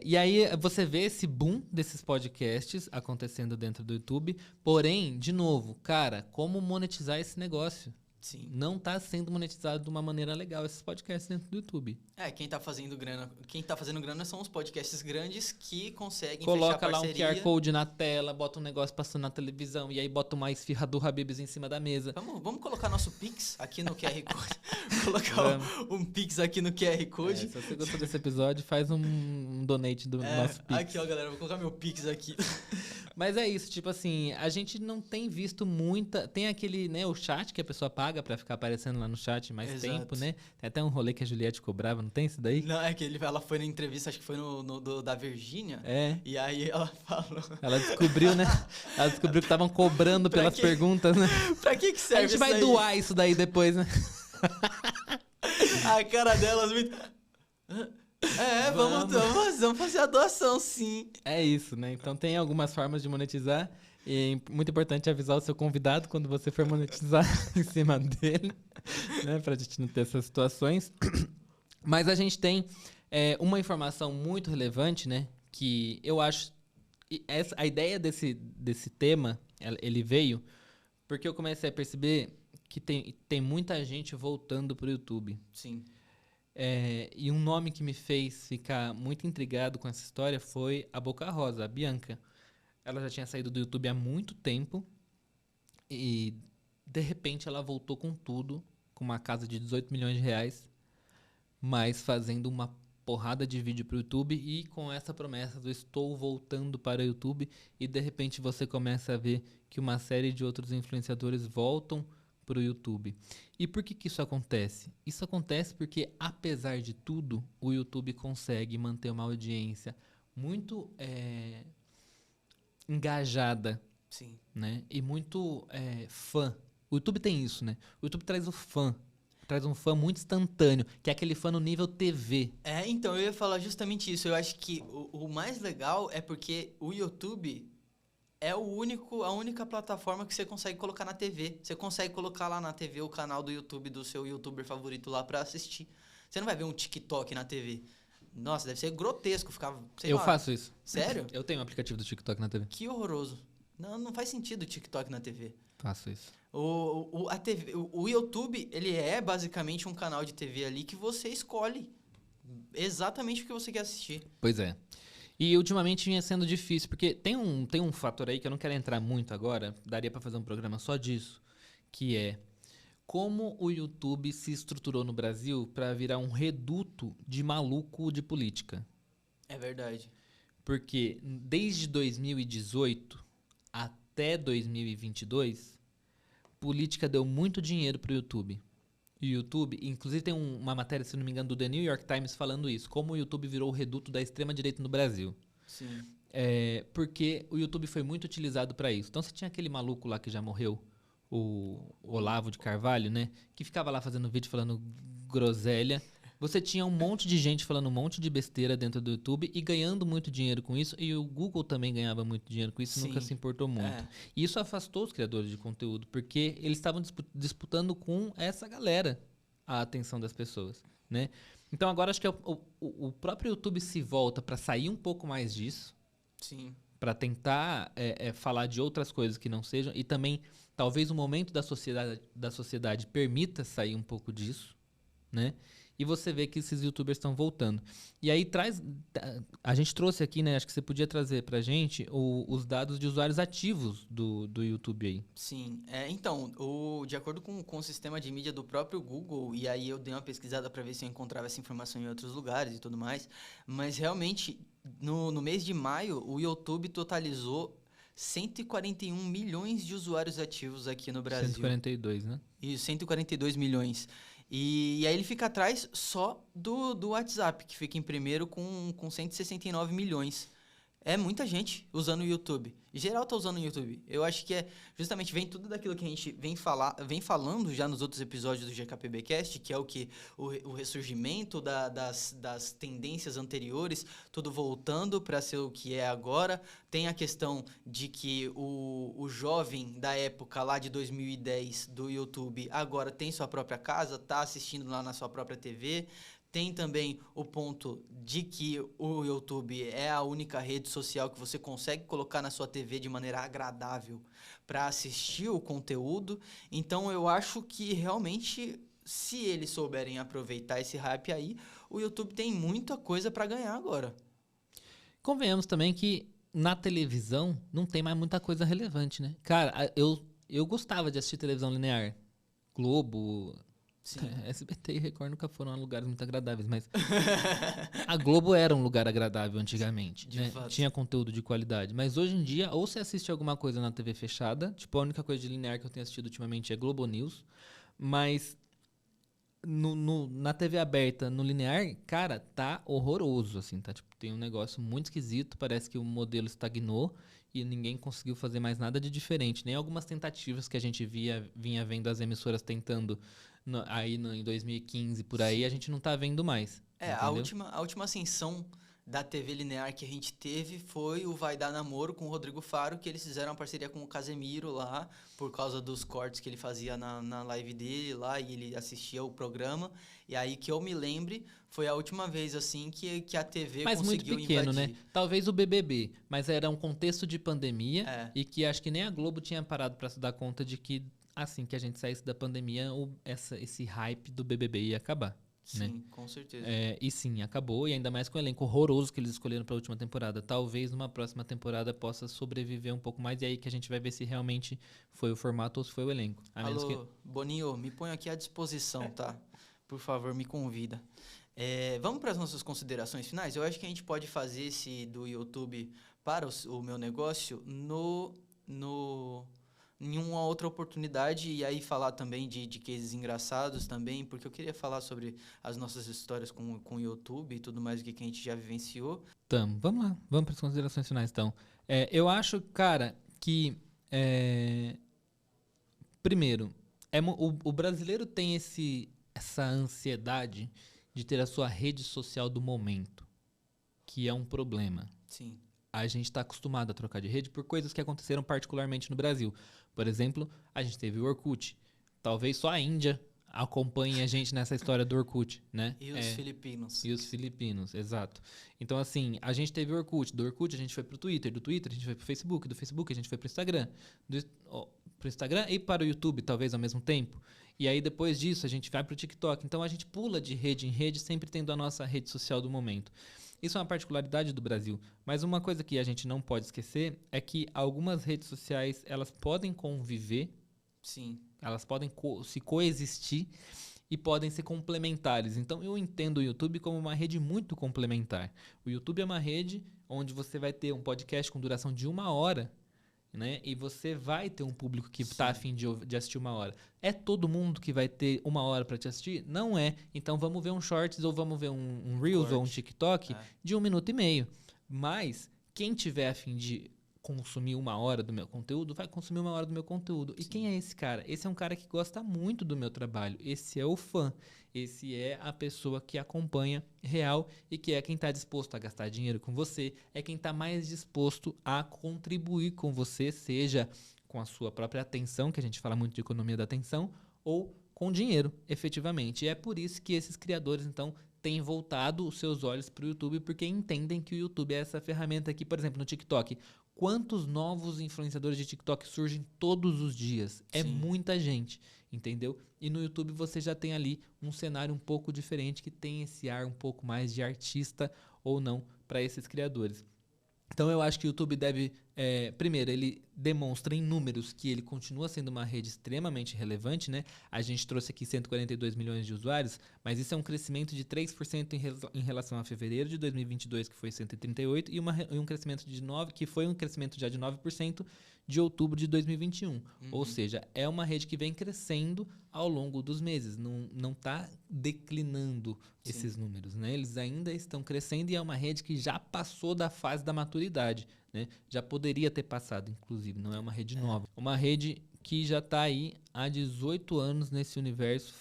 E aí você vê esse boom desses podcasts acontecendo dentro do YouTube. Porém, de novo, cara, como monetizar esse negócio? Sim. Não tá sendo monetizado de uma maneira legal esses podcasts dentro do YouTube. Quem tá fazendo grana são os podcasts grandes que conseguem Coloca fechar lá um parceria. QR Code na tela, bota um negócio passando na televisão, e aí bota uma esfirra do Habib's em cima da mesa. Vamos colocar nosso Pix aqui no QR Code. Colocar um Pix aqui no QR Code. Se você gostou desse episódio, faz um donate do nosso Pix. Aqui, ó, galera, vou colocar meu Pix aqui. Mas é isso, tipo assim, a gente não tem visto muita... Tem aquele, né, o chat que a pessoa paga pra ficar aparecendo lá no chat mais Exato. tempo, né? Tem até um rolê que a Juliette cobrava, não tem isso daí? Não, é que ela foi na entrevista, acho que foi da Virgínia. E aí ela falou... Ela descobriu, né? Ela descobriu que estavam cobrando pelas perguntas, né? Pra que serve isso? A gente vai doar isso daí depois, né? A cara delas muito... Vamos fazer a doação, sim. É isso, né? Então tem algumas formas de monetizar. E é muito importante avisar o seu convidado quando você for monetizar em cima dele, né? Pra gente não ter essas situações. Mas a gente tem uma informação muito relevante, né? Que eu acho... A ideia desse tema, ele veio porque eu comecei a perceber que tem muita gente voltando pro YouTube. Sim. E um nome que me fez ficar muito intrigado com essa história foi a Boca Rosa, a Bianca. Ela já tinha saído do YouTube há muito tempo e, de repente, ela voltou com tudo, com uma casa de 18 milhões de reais, mas fazendo uma porrada de vídeo para o YouTube e com essa promessa do estou voltando para o YouTube, e de repente você começa a ver que uma série de outros influenciadores voltam para o YouTube. E por que isso acontece? Isso acontece porque, apesar de tudo, o YouTube consegue manter uma audiência muito engajada, Sim. né? E muito fã. O YouTube tem isso, né? O YouTube traz o fã. Traz um fã muito instantâneo, que é aquele fã no nível TV. Então, eu ia falar justamente isso. Eu acho que o mais legal é porque o YouTube é a única plataforma que você consegue colocar na TV. Você consegue colocar lá na TV o canal do YouTube do seu YouTuber favorito lá pra assistir. Você não vai ver um TikTok na TV. Nossa, deve ser grotesco ficar, sei Eu lá. faço isso. Sério? Eu tenho um aplicativo do TikTok na TV. Que horroroso. Não faz sentido o TikTok na TV. Faço isso. O YouTube, ele é basicamente um canal de TV ali que você escolhe exatamente o que você quer assistir. Pois é. E ultimamente vinha sendo difícil, porque tem um fator aí que eu não quero entrar muito agora, daria pra fazer um programa só disso, que é como o YouTube se estruturou no Brasil pra virar um reduto de maluco de política. É verdade. Porque desde 2018 até 2022, política deu muito dinheiro pro YouTube. E o YouTube, inclusive tem uma matéria, se não me engano, do The New York Times falando isso, como o YouTube virou o reduto da extrema-direita no Brasil. Sim. Porque o YouTube foi muito utilizado para isso. Então você tinha aquele maluco lá que já morreu, o Olavo de Carvalho, né? Que ficava lá fazendo vídeo falando groselha. Você tinha um monte de gente falando um monte de besteira dentro do YouTube e ganhando muito dinheiro com isso. E o Google também ganhava muito dinheiro com isso, Sim. nunca se importou muito. É. E isso afastou os criadores de conteúdo, porque eles estavam disputando com essa galera a atenção das pessoas, né? Então agora acho que o próprio YouTube se volta para sair um pouco mais disso, Sim. para tentar falar de outras coisas que não sejam, e também talvez o momento da sociedade permita sair um pouco disso, né? E você vê que esses youtubers estão voltando. E aí a gente trouxe aqui, né? Acho que você podia trazer pra gente os dados de usuários ativos do YouTube aí. Sim. Então, de acordo com o sistema de mídia do próprio Google, e aí eu dei uma pesquisada para ver se eu encontrava essa informação em outros lugares e tudo mais, mas realmente, no mês de maio, o YouTube totalizou 141 milhões de usuários ativos aqui no Brasil. 142, né? Isso, 142 milhões. E aí ele fica atrás só do WhatsApp, que fica em primeiro com 169 milhões. É muita gente usando o YouTube. Geral tá usando o YouTube. Eu acho que justamente vem tudo daquilo que a gente vem falando já nos outros episódios do GKPBcast, que é o ressurgimento das tendências anteriores, tudo voltando para ser o que é agora. Tem a questão de que o jovem da época lá de 2010 do YouTube agora tem sua própria casa, tá assistindo lá na sua própria TV. Tem também o ponto de que o YouTube é a única rede social que você consegue colocar na sua TV de maneira agradável para assistir o conteúdo. Então eu acho que realmente, se eles souberem aproveitar esse hype aí, o YouTube tem muita coisa para ganhar agora. Convenhamos também que na televisão não tem mais muita coisa relevante, né? Cara, eu gostava de assistir televisão linear. Globo... Sim. SBT e Record nunca foram lugares muito agradáveis, mas a Globo era um lugar agradável antigamente, De né? fato. Tinha conteúdo de qualidade, mas hoje em dia ou você assiste alguma coisa na TV fechada, tipo a única coisa de linear que eu tenho assistido ultimamente é Globo News, mas na TV aberta, no linear, cara, tá horroroso, assim, tá? Tipo, tem um negócio muito esquisito, parece que o modelo estagnou e ninguém conseguiu fazer mais nada de diferente, nem algumas tentativas que a gente vinha vendo as emissoras tentando em 2015, por aí, a gente não tá vendo mais. A entendeu? última ascensão da TV linear que a gente teve foi o Vai Dar Namoro com o Rodrigo Faro, que eles fizeram uma parceria com o Casemiro lá, por causa dos cortes que ele fazia na live dele lá, e ele assistia o programa. E aí, que eu me lembre, foi a última vez, assim, que a TV Mas muito conseguiu pequeno, invadir. né? Talvez o BBB, mas era um contexto de pandemia e que acho que nem a Globo tinha parado pra se dar conta de que assim que a gente saísse da pandemia, esse hype do BBB ia acabar. Sim, né? com certeza. E sim, acabou, e ainda mais com o elenco horroroso que eles escolheram para a última temporada. Talvez numa próxima temporada possa sobreviver um pouco mais, e aí que a gente vai ver se realmente foi o formato ou se foi o elenco. Alô, Boninho, me põe aqui à disposição, tá? Por favor, me convida. Vamos para as nossas considerações finais? Eu acho que a gente pode fazer esse do YouTube para o meu negócio no em uma outra oportunidade e aí falar também de cases engraçados também, porque eu queria falar sobre as nossas histórias com o YouTube e tudo mais o que a gente já vivenciou. Vamos lá, vamos para as considerações finais então. Eu acho, cara, que primeiro, o brasileiro tem essa ansiedade de ter a sua rede social do momento, que é um problema. Sim. A gente está acostumado a trocar de rede por coisas que aconteceram particularmente no Brasil. Por exemplo, a gente teve o Orkut. Talvez só a Índia acompanhe a gente nessa história do Orkut, né? E os filipinos. E os filipinos, exato. Então, assim, a gente teve o Orkut. Do Orkut a gente foi pro Twitter. Do Twitter a gente foi pro Facebook. Do Facebook a gente foi pro Instagram. Pro Instagram e para o YouTube, talvez ao mesmo tempo. E aí, depois disso, a gente vai pro TikTok. Então, a gente pula de rede em rede, sempre tendo a nossa rede social do momento. Isso é uma particularidade do Brasil. Mas uma coisa que a gente não pode esquecer é que algumas redes sociais, elas podem conviver. Sim. Elas podem se coexistir e podem ser complementares. Então, eu entendo o YouTube como uma rede muito complementar. O YouTube é uma rede onde você vai ter um podcast com duração de 1 hora, né? E você vai ter um público que está a fim de assistir 1 hora. É todo mundo que vai ter 1 hora para te assistir? Não é. Então, vamos ver um Shorts ou vamos ver um Reels ou um TikTok de 1 minuto e meio. Mas, quem tiver a fim de consumir 1 hora do meu conteúdo, vai consumir 1 hora do meu conteúdo. E quem é esse cara? Esse é um cara que gosta muito do meu trabalho. Esse é o fã. Esse é a pessoa que acompanha real e que é quem está disposto a gastar dinheiro com você, é quem está mais disposto a contribuir com você, seja com a sua própria atenção, que a gente fala muito de economia da atenção, ou com dinheiro, efetivamente. E é por isso que esses criadores, então, têm voltado os seus olhos para o YouTube, porque entendem que o YouTube é essa ferramenta aqui, por exemplo, no TikTok. Quantos novos influenciadores de TikTok surgem todos os dias? É muita gente, entendeu? E no YouTube você já tem ali um cenário um pouco diferente, que tem esse ar um pouco mais de artista ou não para esses criadores. Então eu acho que o YouTube deve, primeiro, ele demonstra em números que ele continua sendo uma rede extremamente relevante, né? A gente trouxe aqui 142 milhões de usuários, mas isso é um crescimento de 3% em relação a fevereiro de 2022, que foi 138, e um crescimento que foi um crescimento já de 9% de outubro de 2021. Ou seja, é uma rede que vem crescendo ao longo dos meses, não está declinando esses números, né? Eles ainda estão crescendo e é uma rede que já passou da fase da maturidade, né? Já poderia ter passado, inclusive, não é uma rede nova. Uma rede que já está aí há 18 anos nesse universo,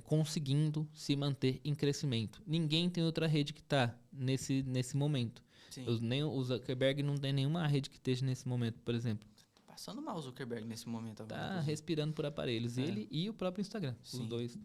conseguindo se manter em crescimento. Ninguém tem outra rede que está nesse momento. Nem o Zuckerberg não tem nenhuma rede que esteja nesse momento, por exemplo. Tá passando mal o Zuckerberg nesse momento agora. Tá respirando por aparelhos. Ele e o próprio Instagram. Os dois.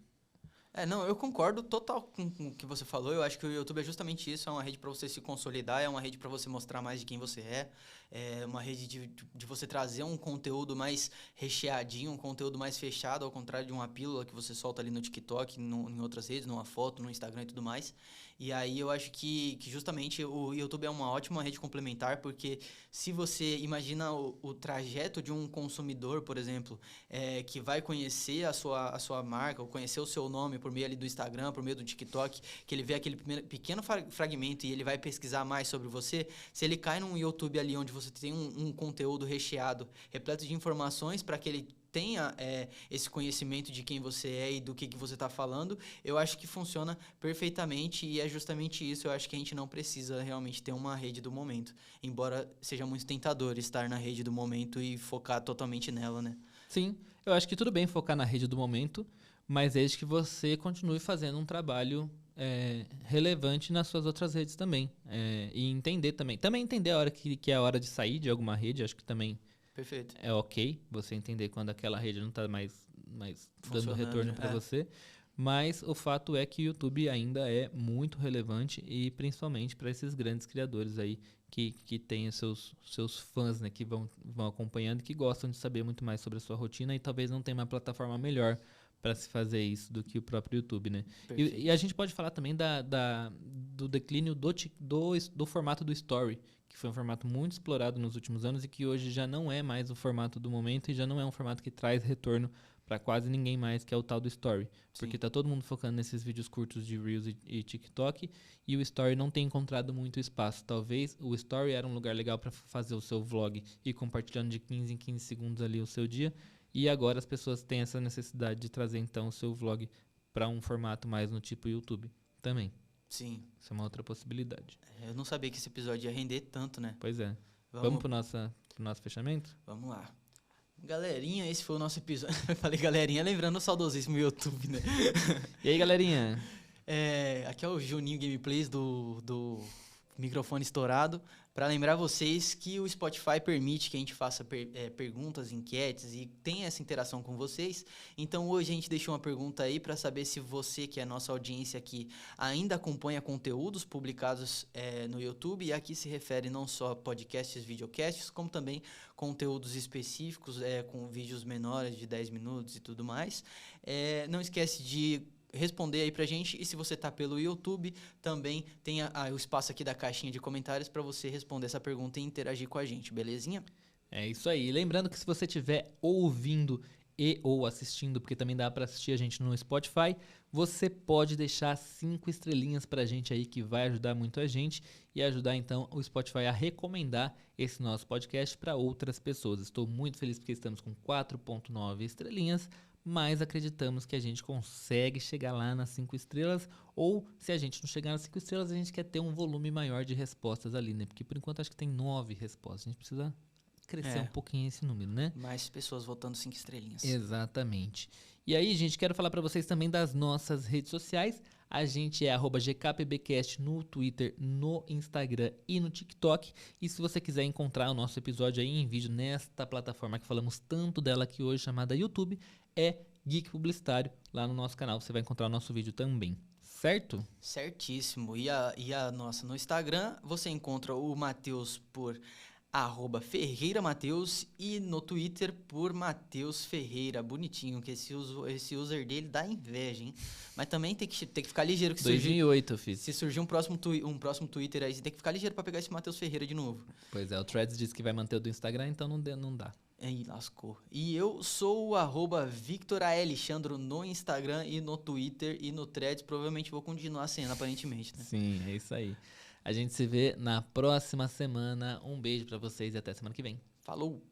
Não, eu concordo total com o que você falou. Eu acho que o YouTube é justamente isso. É uma rede para você se consolidar, é uma rede para você mostrar mais de quem você é. É uma rede de você trazer um conteúdo mais recheadinho, um conteúdo mais fechado, ao contrário de uma pílula que você solta ali no TikTok, em outras redes, numa foto, no Instagram e tudo mais. E aí eu acho que justamente o YouTube é uma ótima rede complementar, porque se você imagina o trajeto de um consumidor, por exemplo, que vai conhecer a sua marca, ou conhecer o seu nome por meio ali do Instagram, por meio do TikTok, que ele vê aquele pequeno fragmento e ele vai pesquisar mais sobre você, se ele cai num YouTube ali onde você tem um conteúdo recheado, repleto de informações para que ele tenha esse conhecimento de quem você é e do que você está falando, eu acho que funciona perfeitamente e é justamente isso. Eu acho que a gente não precisa realmente ter uma rede do momento, embora seja muito tentador estar na rede do momento e focar totalmente nela, né? Sim, eu acho que tudo bem focar na rede do momento, mas desde que você continue fazendo um trabalho relevante nas suas outras redes também. E entender também. Também entender a hora que é a hora de sair de alguma rede, acho que também perfeito. É ok você entender quando aquela rede não está mais dando retorno para você. Mas o fato é que o YouTube ainda é muito relevante e principalmente para esses grandes criadores aí que têm os seus fãs, né, que vão acompanhando e que gostam de saber muito mais sobre a sua rotina e talvez não tenha uma plataforma melhor para se fazer isso do que o próprio YouTube, né? E a gente pode falar também do declínio do formato do Story, que foi um formato muito explorado nos últimos anos e que hoje já não é mais o formato do momento e já não é um formato que traz retorno pra quase ninguém mais, que é o tal do Story. Porque tá todo mundo focando nesses vídeos curtos de Reels e TikTok, e o Story não tem encontrado muito espaço. Talvez o Story era um lugar legal pra fazer o seu vlog e compartilhando de 15 em 15 segundos ali o seu dia, e agora as pessoas têm essa necessidade de trazer então o seu vlog pra um formato mais no tipo YouTube também. Sim. Isso é uma outra possibilidade. Eu não sabia que esse episódio ia render tanto, né? Pois é. Vamos pro nosso fechamento? Vamos lá. Galerinha, esse foi o nosso episódio. Eu falei galerinha, lembrando o saudosismo do YouTube, né? E aí, galerinha? Aqui é o Juninho Gameplays do microfone estourado. Para lembrar vocês que o Spotify permite que a gente faça perguntas, enquetes e tenha essa interação com vocês. Então hoje a gente deixou uma pergunta aí para saber se você, que é a nossa audiência aqui, ainda acompanha conteúdos publicados no YouTube. E aqui se refere não só a podcasts, videocasts, como também conteúdos específicos, com vídeos menores de 10 minutos e tudo mais. Não esquece de responder aí pra gente, e se você tá pelo YouTube, também tem o espaço aqui da caixinha de comentários para você responder essa pergunta e interagir com a gente, belezinha? É isso aí. Lembrando que se você estiver ouvindo e ou assistindo, porque também dá para assistir a gente no Spotify, você pode deixar 5 estrelinhas pra gente aí, que vai ajudar muito a gente e ajudar então o Spotify a recomendar esse nosso podcast para outras pessoas. Estou muito feliz porque estamos com 4.9 estrelinhas, mas acreditamos que a gente consegue chegar lá nas 5 estrelas, ou se a gente não chegar nas 5 estrelas, a gente quer ter um volume maior de respostas ali, né? Porque por enquanto acho que tem 9 respostas, a gente precisa crescer um pouquinho esse número, né? Mais pessoas votando 5 estrelinhas. Exatamente. E aí, gente, quero falar para vocês também das nossas redes sociais. A gente é @GKPBcast no Twitter, no Instagram e no TikTok. E se você quiser encontrar o nosso episódio aí em vídeo nesta plataforma que falamos tanto dela aqui hoje, chamada YouTube, é Geek Publicitário. Lá no nosso canal você vai encontrar o nosso vídeo também, certo? Certíssimo. E a nossa no Instagram, você encontra o Matheus por @FerreiraMatheus e no Twitter por Matheus Ferreira. Bonitinho, que esse user dele dá inveja, hein? Mas também tem que ficar ligeiro que 2008 eu fiz. se surgir um próximo Twitter aí, você tem que ficar ligeiro pra pegar esse Matheus Ferreira de novo. Pois é, o Threads disse que vai manter o do Instagram, então não dá. Aí, lascou. E eu sou o @VictorALexandro no Instagram e no Twitter e no Threads. Provavelmente vou continuar sendo, aparentemente, né? Sim, é isso aí. A gente se vê na próxima semana. Um beijo pra vocês e até semana que vem. Falou!